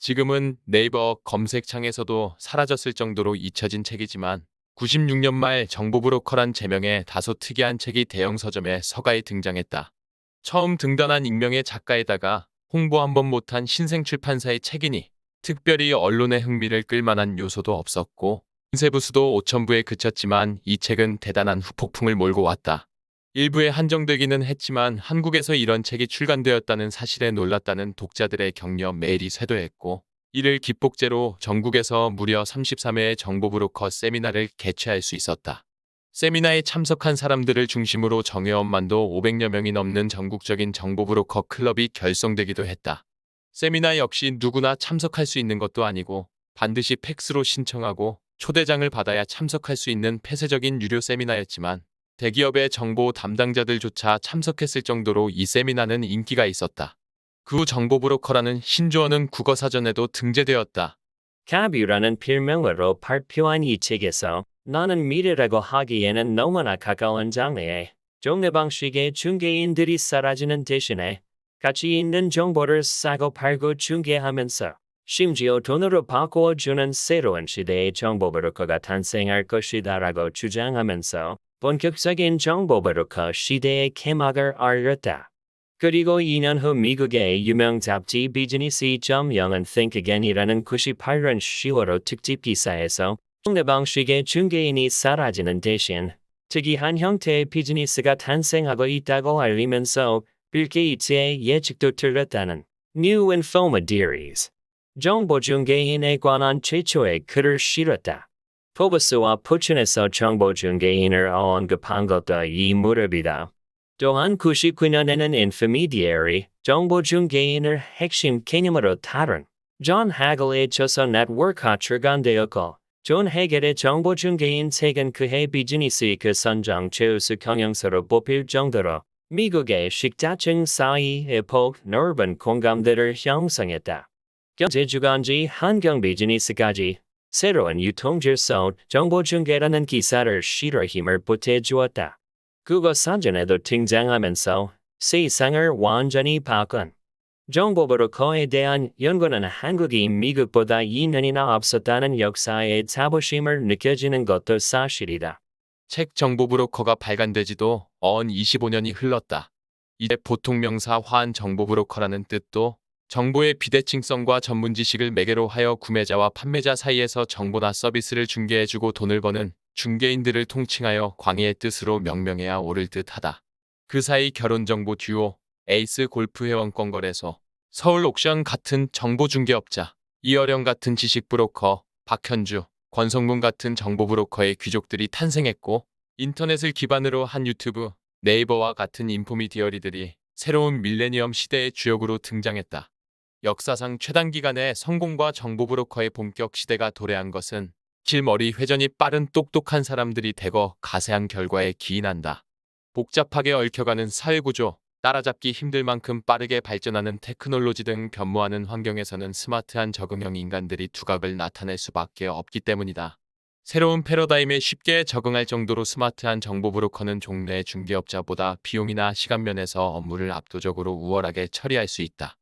지금은 네이버 검색창에서도 사라졌을 정도로 잊혀진 책이지만 96년 말 정보브로커란 제명의 다소 특이한 책이 대형 서점에 서가히 등장했다. 처음 등단한 익명의 작가에다가 홍보 한 번 못한 신생 출판사의 책이니 특별히 언론의 흥미를 끌만한 요소도 없었고 인쇄부수도 5,000부에 그쳤지만 이 책은 대단한 후폭풍을 몰고 왔다. 일부에 한정되기는 했지만 한국에서 이런 책이 출간되었다는 사실에 놀랐다는 독자들의 격려 메일이 쇄도했고 이를 기폭제로 전국에서 무려 33회의 정보브로커 세미나를 개최할 수 있었다. 세미나에 참석한 사람들을 중심으로 정회원만도 500여 명이 넘는 전국적인 정보브로커 클럽이 결성되기도 했다. 세미나 역시 누구나 참석할 수 있는 것도 아니고 반드시 팩스로 신청하고 초대장을 받아야 참석할 수 있는 폐쇄적인 유료 세미나였지만 대기업의 정보 담당자들조차 참석했을 정도로 이 세미나는 인기가 있었다. 그 후 정보브로커라는 신조어는 국어사전에도 등재되었다. 카뷰라는 필명으로 발표한 이 책에서 나는 미래라고 하기에는 너무나 가까운 장래에 종래 방식의 중개인들이 사라지는 대신에 가치 있는 정보를 사고 팔고 중개하면서 심지어 돈으로 바꾸어주는 새로운 시대의 정보브로커가 탄생할 것이다라고 주장하면서 본격적인 정보브로커 시대의 개막을 알렸다. 그리고 2년 후 미국의 유명 잡지 비즈니스 2.0은 Think Again이라는 98년 10월 특집 기사에서 종래 방식의 중개인이 사라지는 대신 특이한 형태의 비즈니스가 탄생하고 있다고 알리면서 빌 게이츠의 예측도 틀렸다는 New Infomerciaries 정보 중개인에 관한 최초의 글을 실었다. 포브스와 포춘에서 정보 중개인을 언급한 것도 이 무렵이다. 또한 99년에는 Infomediary, 정보 중개인을 핵심 개념으로 다룬 존 해글의 저서 네트워크가 출간되었고 존 해겔의 정보 중개인 책은 그해 비즈니스의 그 선정 최우수 경영서로 뽑힐 정도로 미국의 식자층 사이에 폭 넓은 공감대를 형성했다. 경제주간지 한경 비즈니스까지 새로운 유통질서 정보 중개라는 기사를 실어 힘을 보태주었다. 국어사전에도 등장하면서 세상을 완전히 바꾼 정보브로커에 대한 연구는 한국이 미국보다 2년이나 앞섰다는 역사의 자부심을 느껴지는 것도 사실이다. 책 정보브로커가 발간되지도 어언 25년이 흘렀다. 이제 보통 명사화한 정보브로커라는 뜻도 정보의 비대칭성과 전문 지식을 매개로 하여 구매자와 판매자 사이에서 정보나 서비스를 중개해주고 돈을 버는 중개인들을 통칭하여 광의의 뜻으로 명명해야 옳을 듯하다. 그 사이 결혼정보 듀오, 에이스 골프 회원권 거래소, 서울 옥션 같은 정보 중개업자, 이어령 같은 지식 브로커, 박현주, 권성문 같은 정보 브로커의 귀족들이 탄생했고 인터넷을 기반으로 한 유튜브, 네이버와 같은 인포미디어리들이 새로운 밀레니엄 시대의 주역으로 등장했다. 역사상 최단기간에 성공과 정보 브로커의 본격 시대가 도래한 것은 길머리 회전이 빠른 똑똑한 사람들이 대거 가세한 결과에 기인한다. 복잡하게 얽혀가는 사회구조, 따라잡기 힘들 만큼 빠르게 발전하는 테크놀로지 등 변모하는 환경에서는 스마트한 적응형 인간들이 두각을 나타낼 수밖에 없기 때문이다. 새로운 패러다임에 쉽게 적응할 정도로 스마트한 정보 브로커는 종래 중개업자보다 비용이나 시간 면에서 업무를 압도적으로 우월하게 처리할 수 있다.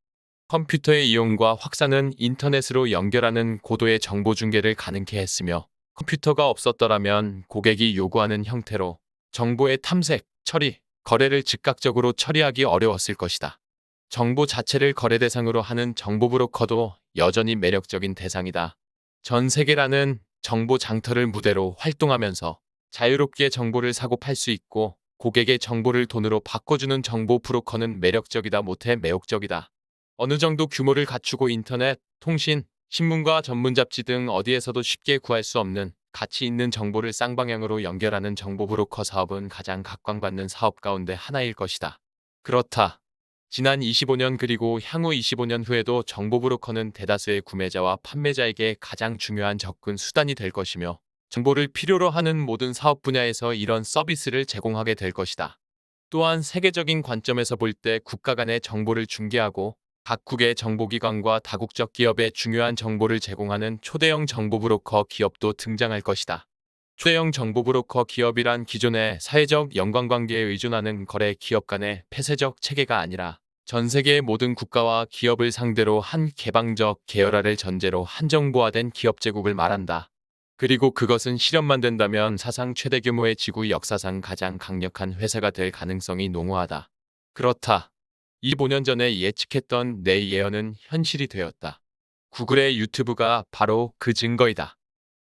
컴퓨터의 이용과 확산은 인터넷으로 연결하는 고도의 정보 중개를 가능케 했으며 컴퓨터가 없었더라면 고객이 요구하는 형태로 정보의 탐색, 처리, 거래를 즉각적으로 처리하기 어려웠을 것이다. 정보 자체를 거래 대상으로 하는 정보 브로커도 여전히 매력적인 대상이다. 전 세계라는 정보 장터를 무대로 활동하면서 자유롭게 정보를 사고 팔 수 있고 고객의 정보를 돈으로 바꿔주는 정보 브로커는 매력적이다 못해 매혹적이다. 어느 정도 규모를 갖추고 인터넷, 통신, 신문과 전문 잡지 등 어디에서도 쉽게 구할 수 없는 가치 있는 정보를 쌍방향으로 연결하는 정보 브로커 사업은 가장 각광받는 사업 가운데 하나일 것이다. 그렇다. 지난 25년 그리고 향후 25년 후에도 정보 브로커는 대다수의 구매자와 판매자에게 가장 중요한 접근 수단이 될 것이며 정보를 필요로 하는 모든 사업 분야에서 이런 서비스를 제공하게 될 것이다. 또한 세계적인 관점에서 볼 때 국가 간의 정보를 중개하고 각국의 정보기관과 다국적 기업에 중요한 정보를 제공하는 초대형 정보브로커 기업도 등장할 것이다. 초대형 정보브로커 기업이란 기존의 사회적 연관관계에 의존하는 거래 기업 간의 폐쇄적 체계가 아니라 전 세계의 모든 국가와 기업을 상대로 한 개방적 계열화를 전제로 한정부화된 기업 제국을 말한다. 그리고 그것은 실현만 된다면 사상 최대 규모의 지구 역사상 가장 강력한 회사가 될 가능성이 농후하다. 그렇다. 25년 전에 예측했던 내 예언은 현실이 되었다. 구글의 유튜브가 바로 그 증거이다.